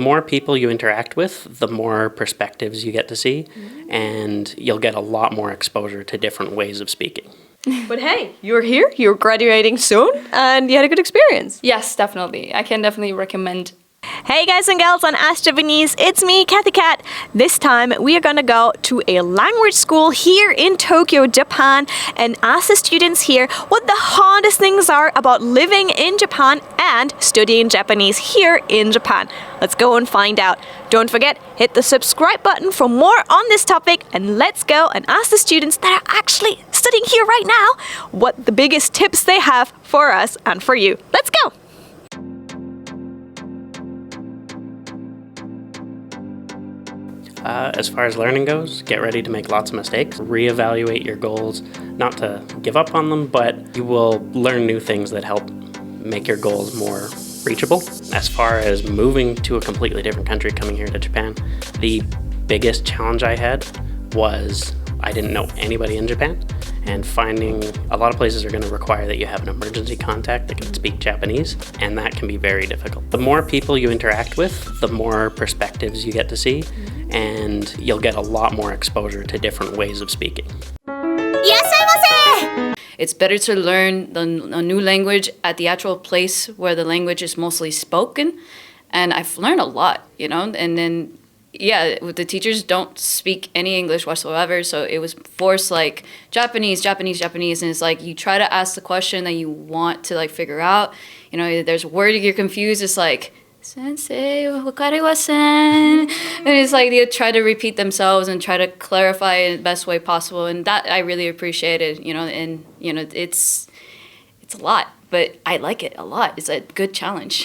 more people you interact with, the more perspectives you get to see, and you'll get a lot more exposure to different ways of speaking. But hey, you're here, you're graduating soon, and you had a good experience. Yes, definitely. I can definitely recommend. Hey guys and gals on Ask Japanese, it's me, Cathy Cat. This time we are gonna go to a language school here in Tokyo, Japan, and ask the students here what the hardest things are about living in Japan and studying Japanese here in Japan. Let's go and find out. Don't forget, hit the subscribe button for more on this topic, and let's go and ask the students that are actually studying here right now what the biggest tips they have for us and for you. Let's go! As far as learning goes, get ready to make lots of mistakes. Reevaluate your goals, not to give up on them, but you will learn new things that help make your goals more reachable. As far as moving to a completely different country, coming here to Japan, the biggest challenge I had was I didn't know anybody in Japan, and finding a lot of places are going to require that you have an emergency contact that can speak Japanese, and that can be very difficult. The more people you interact with, the more perspectives you get to see, and you'll get a lot more exposure to different ways of speaking. It's better to learn a new language at the actual place where the language is mostly spoken. And I've learned a lot, and then, yeah, the teachers don't speak any English whatsoever. So it was forced like Japanese. And it's like you try to ask the question that you want to like figure out. There's a word you're confused. It's like, Sensei, wakarimasen. And it's like they try to repeat themselves and try to clarify in the best way possible. And that I really appreciated, it's a lot, but I like it a lot. It's a good challenge.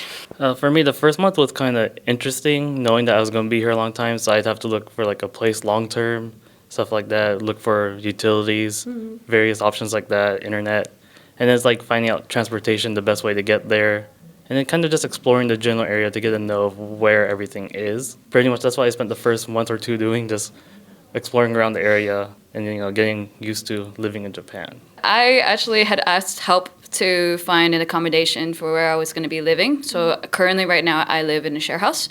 For me, the first month was kind of interesting, knowing that I was going to be here a long time. So I'd have to look for like a place long term, stuff like that, look for utilities, various options like that, internet. And it's like finding out transportation, the best way to get there. And then kind of just exploring the general area to get to know where everything is. Pretty much that's what I spent the first month or two doing, just exploring around the area and getting used to living in Japan. I actually had asked help to find an accommodation for where I was going to be living. So currently right now I live in a share house.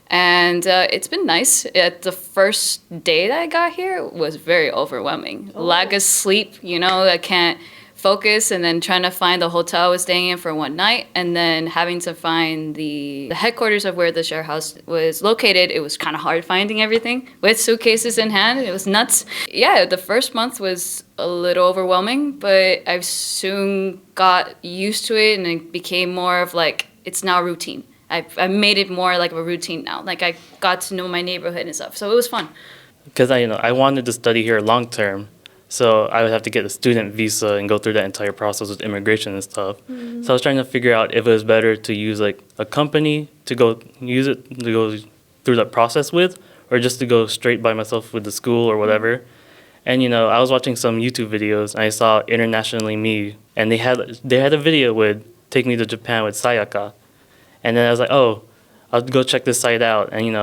And it's been nice. The first day that I got here was very overwhelming. Lack of sleep, I can't focus, and then trying to find the hotel I was staying in for one night, and then having to find the headquarters of where the share house was located. It was kind of hard finding everything with suitcases in hand. It was nuts. Yeah, the first month was a little overwhelming, but I soon got used to it, and it became more of like, it's now routine. I made it more like a routine now. Like I got to know my neighborhood and stuff, so it was fun. Because I wanted to study here long term. So I would have to get a student visa and go through that entire process with immigration and stuff. So I was trying to figure out if it was better to use like a company to go through that process with, or just to go straight by myself with the school or whatever. And I was watching some YouTube videos and I saw Internationally Me, and they had a video with Take Me to Japan with Sayaka. And then I was like, oh, I'll go check this site out. And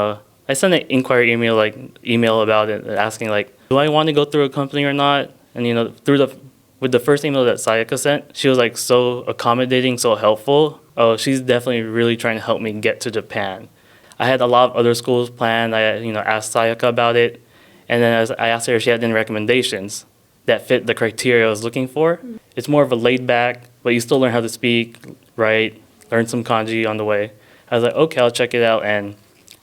I sent an inquiry email about it, asking like, do I want to go through a company or not? And with the first email that Sayaka sent, she was like so accommodating, so helpful. Oh, she's definitely really trying to help me get to Japan. I had a lot of other schools planned. I asked Sayaka about it, and then I asked her if she had any recommendations that fit the criteria I was looking for. It's more of a laid back, but you still learn how to speak, write, learn some kanji on the way. I was like, okay, I'll check it out, and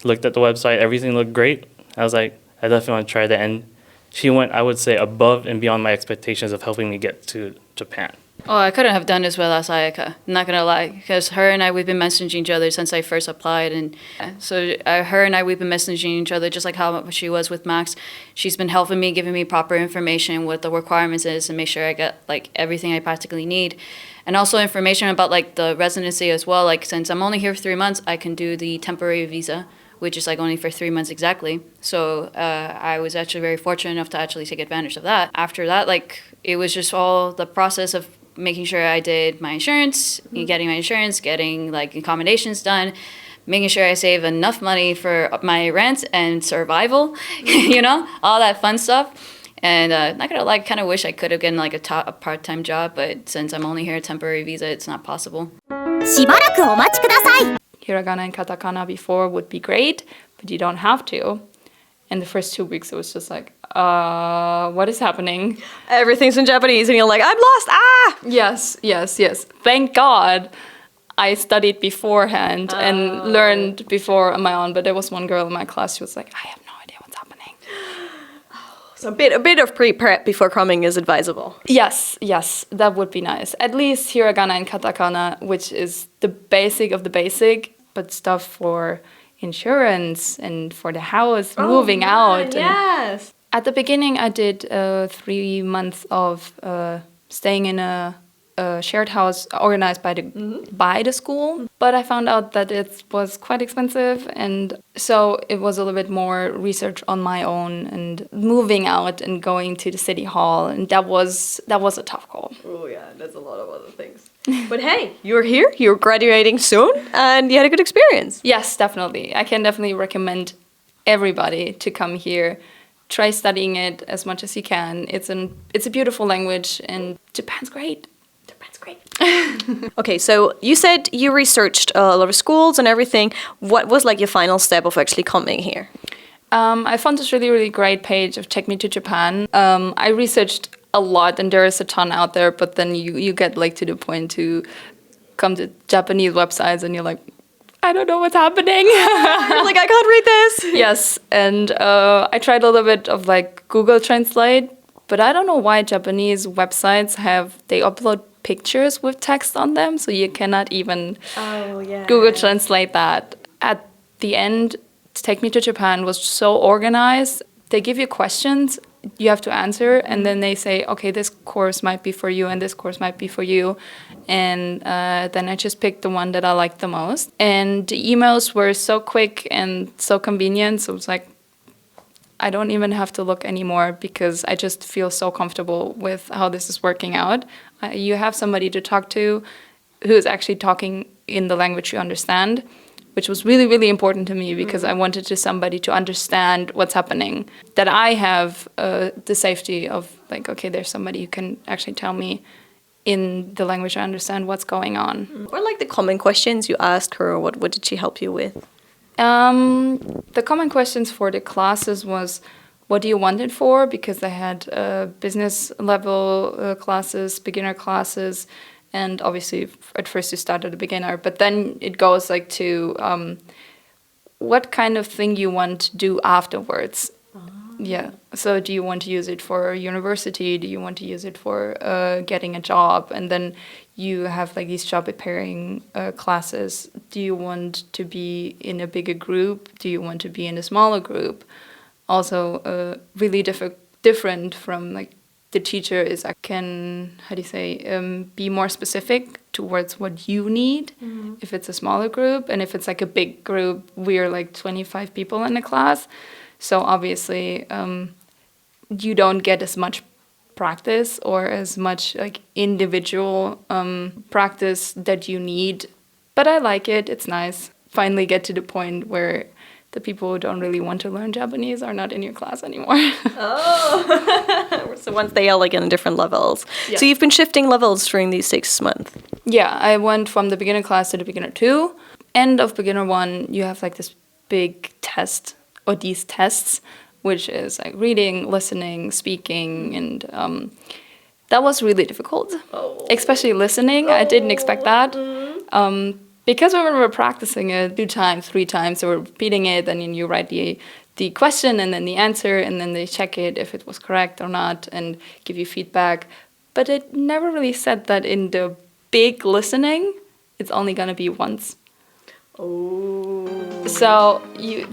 looked at the website. Everything looked great. I was like, I definitely want to try that. And she went, I would say, above and beyond my expectations of helping me get to Japan. Oh, I couldn't have done as well as Sayaka. I'm not gonna lie, because her and I, we've been messaging each other since I first applied, and so her and I, we've been messaging each other just like how she was with Max. She's been helping me, giving me proper information, what the requirements is, and make sure I get like everything I practically need, and also information about like the residency as well. Like since I'm only here for 3 months, I can do the temporary visa, which is like only for 3 months exactly. So I was actually very fortunate enough to actually take advantage of that. After that, like it was just all the process of making sure I did my insurance, getting my insurance, getting like accommodations done, making sure I save enough money for my rent and survival, all that fun stuff. And not gonna lie, kind of wish I could have gotten like a part-time job, but since I'm only here temporary visa, it's not possible. hiragana and katakana before would be great, but you don't have to. And the first 2 weeks, it was just like, what is happening? Everything's in Japanese, and you're like, I'm lost. Ah! Yes. Thank God I studied beforehand and learned before on my own. But there was one girl in my class, she was like, I have no idea what's happening. So a bit of pre-prep before coming is advisable. Yes, that would be nice. At least hiragana and katakana, which is the basic of the basic, but stuff for insurance and for the house, moving out. Yes. At the beginning, I did 3 months of staying in a shared house organized by the school. But I found out that it was quite expensive, and so it was a little bit more research on my own and moving out and going to the city hall, and that was a tough call. Oh yeah, there's a lot of other things. But hey, you're here, you're graduating soon, and you had a good experience. Yes, definitely. I can definitely recommend everybody to come here. Try studying it as much as you can. It's a beautiful language, and Japan's great. Okay, so you said you researched a lot of schools and everything. What was like your final step of actually coming here? I found this really, really great page of Take Me to Japan. I researched a lot, and there is a ton out there, but then you get like to the point to come to Japanese websites and you're like, I don't know what's happening. You're like, I can't read this. Yes, and I tried a little bit of like Google Translate, but I don't know why Japanese websites they upload pictures with text on them, so you cannot even Google Translate that. At the end, Take Me to Japan was so organized. They give you questions, you have to answer, and then they say, okay, this course might be for you and this course might be for you. And then I just picked the one that I liked the most. And the emails were so quick and so convenient, so it was like, I don't even have to look anymore because I just feel so comfortable with how this is working out. You have somebody to talk to who is actually talking in the language you understand, which was really, really important to me because I wanted somebody to understand what's happening. That I have the safety of like, okay, there's somebody who can actually tell me in the language I understand what's going on. Or like the common questions you asked her, what did she help you with? The common questions for the classes was, what do you want it for? Because I had business level classes, beginner classes, and obviously at first you start at a beginner, but then it goes like to what kind of thing you want to do afterwards. Yeah. So do you want to use it for university? Do you want to use it for getting a job? And then you have like these job preparing classes. Do you want to be in a bigger group? Do you want to be in a smaller group? Also really different from like the teacher is be more specific towards what you need if it's a smaller group. And if it's like a big group, we're like 25 people in a class. So obviously you don't get as much practice or as much like individual practice that you need. But I like it. It's nice. Finally get to the point where the people who don't really want to learn Japanese are not in your class anymore. Oh. So once they are like in different levels. Yeah. So you've been shifting levels during these 6 months. Yeah, I went from the beginner class to the beginner 2. End of beginner 1, you have like this big test, or these tests, which is like reading, listening, speaking, and that was really difficult. Especially listening. I didn't expect that. Because when we were practicing it 2 times, 3 times, so we're repeating it, and then you write the question and then the answer, and then they check it if it was correct or not and give you feedback. But it never really said that in the big listening, it's only going to be once. Oh. So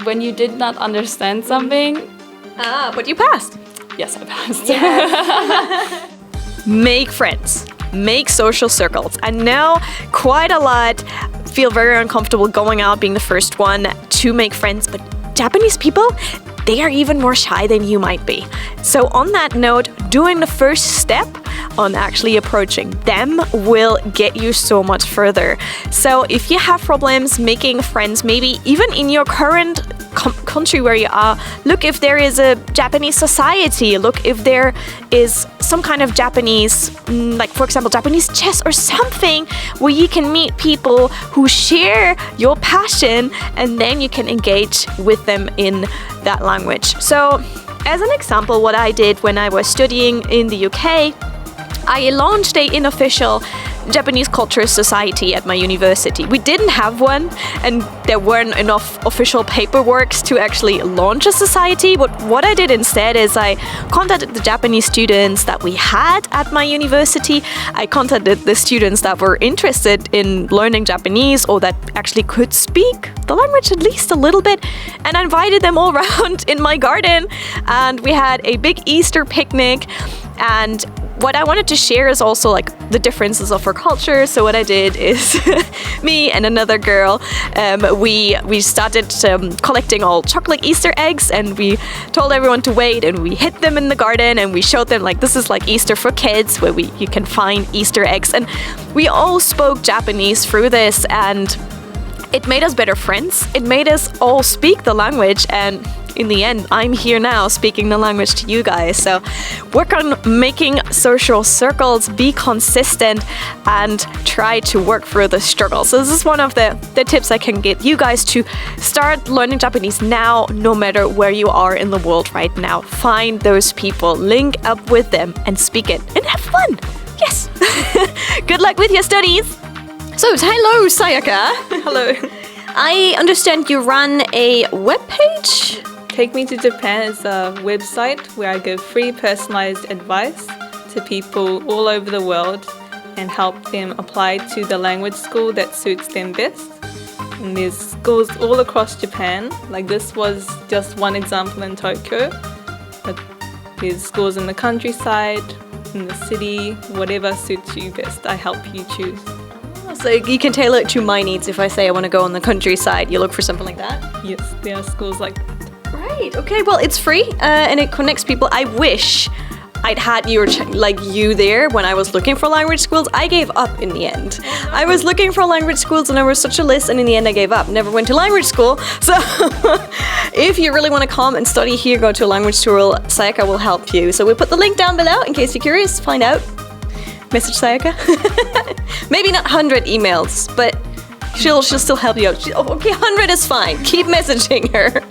when you did not understand something... But you passed. Yes, I passed. Yes. Make friends. Make social circles. I know quite a lot feel very uncomfortable going out, being the first one to make friends, but Japanese people, they are even more shy than you might be. So on that note, doing the first step on actually approaching them will get you so much further. So if you have problems making friends, maybe even in your current country where you are, look if there is a Japanese society, look if there is some kind of Japanese, like for example, Japanese chess or something, where you can meet people who share your passion, and then you can engage with them in that language. So, as an example, what I did when I was studying in the UK, I launched an unofficial Japanese Culture Society at my university. We didn't have one, and there weren't enough official paperwork to actually launch a society. But what I did instead is I contacted the Japanese students that we had at my university. I contacted the students that were interested in learning Japanese or that actually could speak the language at least a little bit, and I invited them all around in my garden, and we had a big Easter picnic. And what I wanted to share is also like the differences of our culture. So what I did is me and another girl, we started collecting all chocolate Easter eggs, and we told everyone to wait, and we hid them in the garden, and we showed them like this is like Easter for kids, where you can find Easter eggs, and we all spoke Japanese through this, and it made us better friends. It made us all speak the language, and in the end, I'm here now speaking the language to you guys. So work on making social circles, be consistent, and try to work through the struggle. So this is one of the tips I can give you guys to start learning Japanese now, no matter where you are in the world right now. Find those people, link up with them, and speak it, and have fun. Yes. Good luck with your studies. So, hello, Sayaka. Hello. I understand you run a webpage? Take Me to Japan is a website where I give free personalized advice to people all over the world and help them apply to the language school that suits them best. And there's schools all across Japan. Like this was just one example in Tokyo. But there's schools in the countryside, in the city, whatever suits you best. I help you choose. So you can tailor it to my needs. If I say I want to go on the countryside, you look for something like that? Yes, there are schools like that. Right, okay, well, it's free and it connects people. I wish I'd had you there when I was looking for language schools. I gave up in the end. I was looking for language schools and there was such a list, and in the end I gave up. Never went to language school. So if you really want to come and study here, go to a language school, Sayaka will help you. So we'll put the link down below in case you're curious. Find out. Message Sayaka. Maybe not 100 emails, but she'll still help you out. Okay, 100 is fine. Keep messaging her.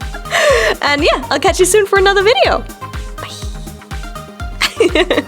And yeah, I'll catch you soon for another video. Bye.